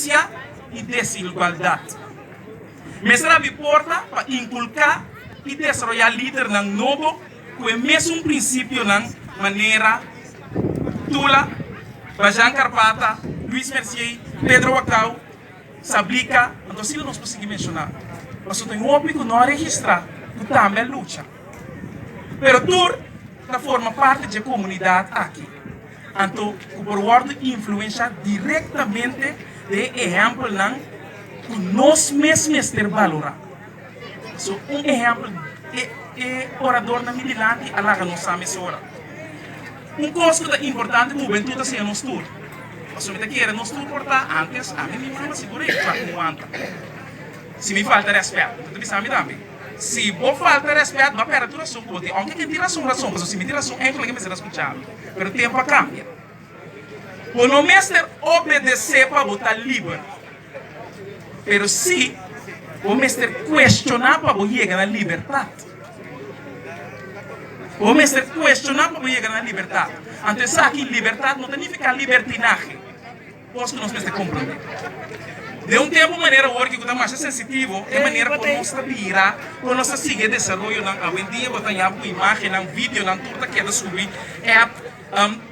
violência e desigualdade. Mas abre porta para inculcar e desenvolver líder ng novo com o mesmo princípio na maneira Tula, Bajan Carpata, Luiz Mercier, Pedro Wacau, Sablica, então se nós conseguimos mencionar, mas eu tenho óbvio que não registrar, que também luta. Pero tu forma parte da comunidade aqui. Então, por word influencia diretamente de exemplo não que nós mesmos ter valorar. So, exemplo é orador na Midilante, a lá que nós sabemos ora. Coisa importante que o juventude seja nos tour. Se eu quero nos tour portar antes, a mim me segura isso para aguenta. Se me falta respeito, tu me sabe também. Se vou falta respeito, vai perder a sua coisa. Aunque quem tira a sua razão, se me tira a sua, é que me será escuchado. Pero o tempo cambia. O não mestre obedecer para botar livre. Pero se o mestre questionar para chegar na liberdade. O mestre questionar para chegar na liberdade. Então, aqui, liberdade não significa libertinagem. Posso que nós mestre compreender. De um tempo, maneira hoje que está mais sensitivo, é maneira como nós vira, como nós seguir desenvolvimento, hoje em dia, botar uma imagem, um vídeo, tudo que é subir,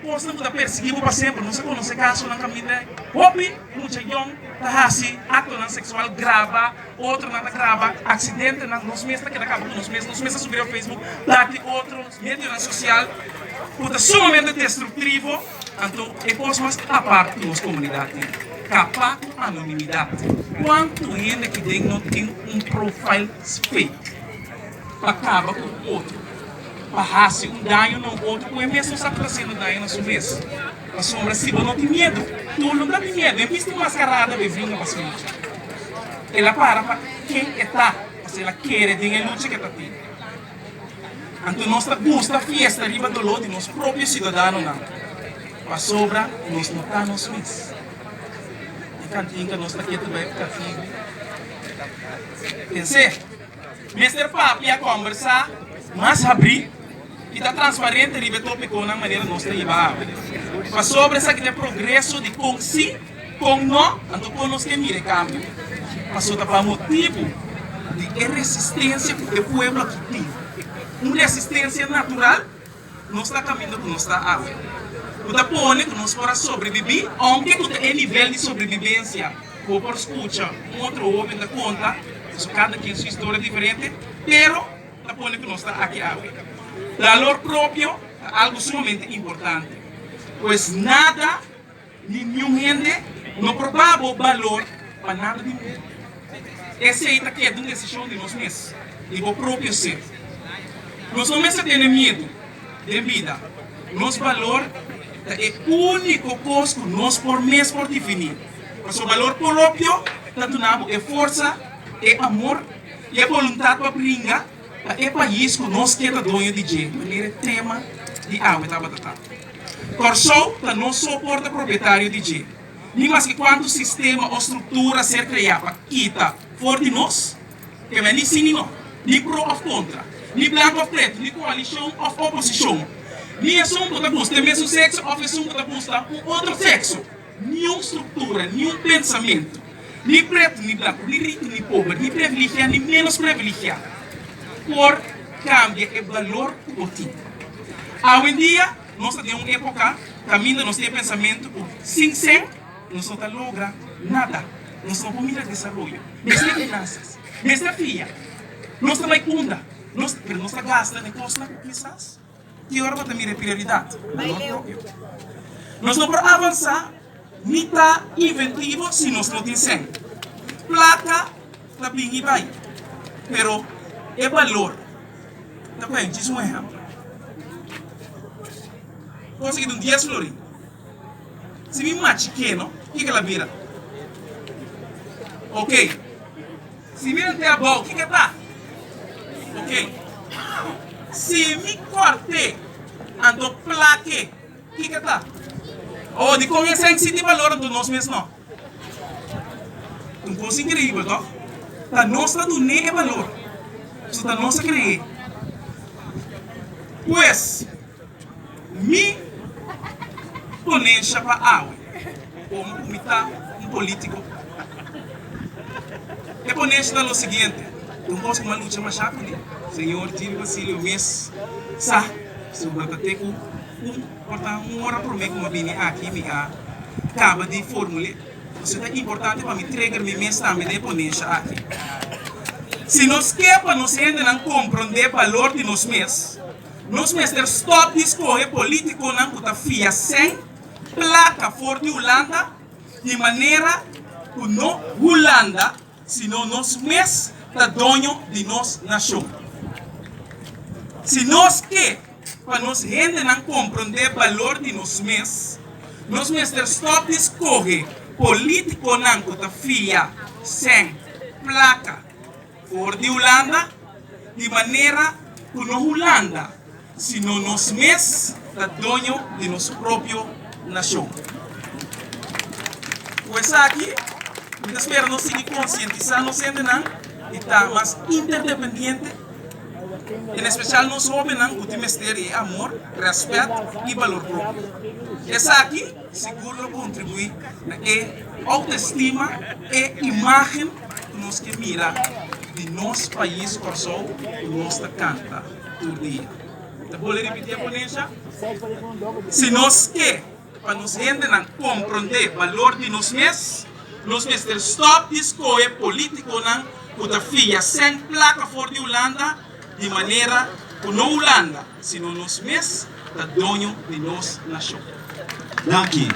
posso não perseguir para sempre, não sei como se caso na caminho, hobby, muito young, tá assim, ato não sexual grava, outro não grava, acidente, nós mesmos que acabam com nós mesmos subir ao Facebook, date outros, mídia social, puta sumamente destrutivo, então é coisa mais a parte da nossa comunidade. Capaz com anonimidade. Quanto gente que não tem profile fake, acaba com o outro, fazer dano no outro, com o mesmo está trazendo dano na sua vez. A sombra, se você não tem medo, tu não tem medo, é visto mascarada, bem-vinda para a sua luta. Ela para quem está, se ela quer, tem a luta que está tendo. Então, nós gosta festa, arriba do lado de nós próprios cidadãos. A sobra, nós não estamos mesmos. Cantinho que nós aqui também ficar firme. Pensei, Mr. Papi ia conversar, mas abrir e está transparente e tópico na maneira nós trabalhamos. Mas sobre essa que é progresso de com si, com não, então com nós que mire cambio. Mas só para motivo de resistência do povo aqui tem. Uma resistência natural, nós está caminhando com nós está água. Kita pone que nós para sobreviver, aunque que é nível de sobrevivência, ou por escuta, outro homem da conta, cada quem sua história diferente, pero kita pone que nós está aqui água. Valor próprio, algo sumamente importante, pois nada, nenhum gente, não provável valor para nada de mundo. Essa é a uma decisão de nós mesmos, de o próprio ser. Nós não temos medo de vida, nosso valor é o único coisa que nós por mês por definir. Mas o valor próprio, tanto é força, é amor, é vontade para brincar, é país que nós queremos dono de jeito, maneira tema de água, tá. Corsou, não suporta proprietário de jeito. Nem mais que quando o sistema ou estrutura ser criada, quita, for de nós, que não é nem sim nem não, nem pro ou contra, nem branco ou preto, nem coalição ou oposição. Nem assunto da busca, mesmo sexo, ou assunto da busca, um outro sexo. Nenhuma estrutura, nenhum pensamento. Nem preto, nem branco, nem rico, nem pobre, nem privilegiado, nem menos privilegiado. Por cambia o valor do tempo. Hoje em dia, nós temos uma época, caminho, nós temos pensamento, sem nós não logra nada. Nós não vamos ter desenvolvimento. Nós temos finanças, nós temos filha, nós temos cunda, nós gastamos costa, quizás. Que hora vai ter prioridade? Nós não podemos avançar, nem está inventivo se nós não temos sangue. Plata, está bem e vai. Pero, é valor. Está bem, diz um exemplo. Consegui um dia florir. Se me mate pequeno, o que ela vira? Ok. Se me até a bola, o que está? Ok. Se me corte, ando plaque, o que está? Oh, de começar a sentir valor do nosso mesmo não. Uma coisa incrível, não? A nossa do nem é valor. Isso da nossa crer. Pois, me conheça para água, como um político É poner lo seguinte, não posso uma luta mais rápida. Senhor, tive Basílio mês, sa, se o Batateco, uma hora por mês, como vim aqui, me acaba de formular. Isso é importante para me entregar minha mês também de poner aqui. Se nós queremos nos ainda não compreender o valor de nós mesmos ter stop discorrer político não puta fia sem placa for de Holanda de maneira que não Holanda senão nós mesmos tá dono de nossa nação. Se nós queremos para nós ainda não compreender o valor de nós mesmos ter stop discorrer político não puta fia sem placa for de Holanda de maneira que não Holanda senão nós mesmos da dono de nossa própria nação. Pois aqui, eu espero nós seguir conscientizando nós ainda não e estar mais interdependente, em especial nós homens não o ministério é amor, respeito e valor próprio. Essa aqui seguro contribui na autoestima e imagem que nós que mira de nosso país por só que nós canta todo dia. Vou repetir a ponência. Se nós queremos, para nos ainda não compreender o valor de nós mesmos ter stop escolher político não puta fia sem placa fora de Holanda de maneira que não Holanda, senão nós mesmos da dono de nossa nação. Danke.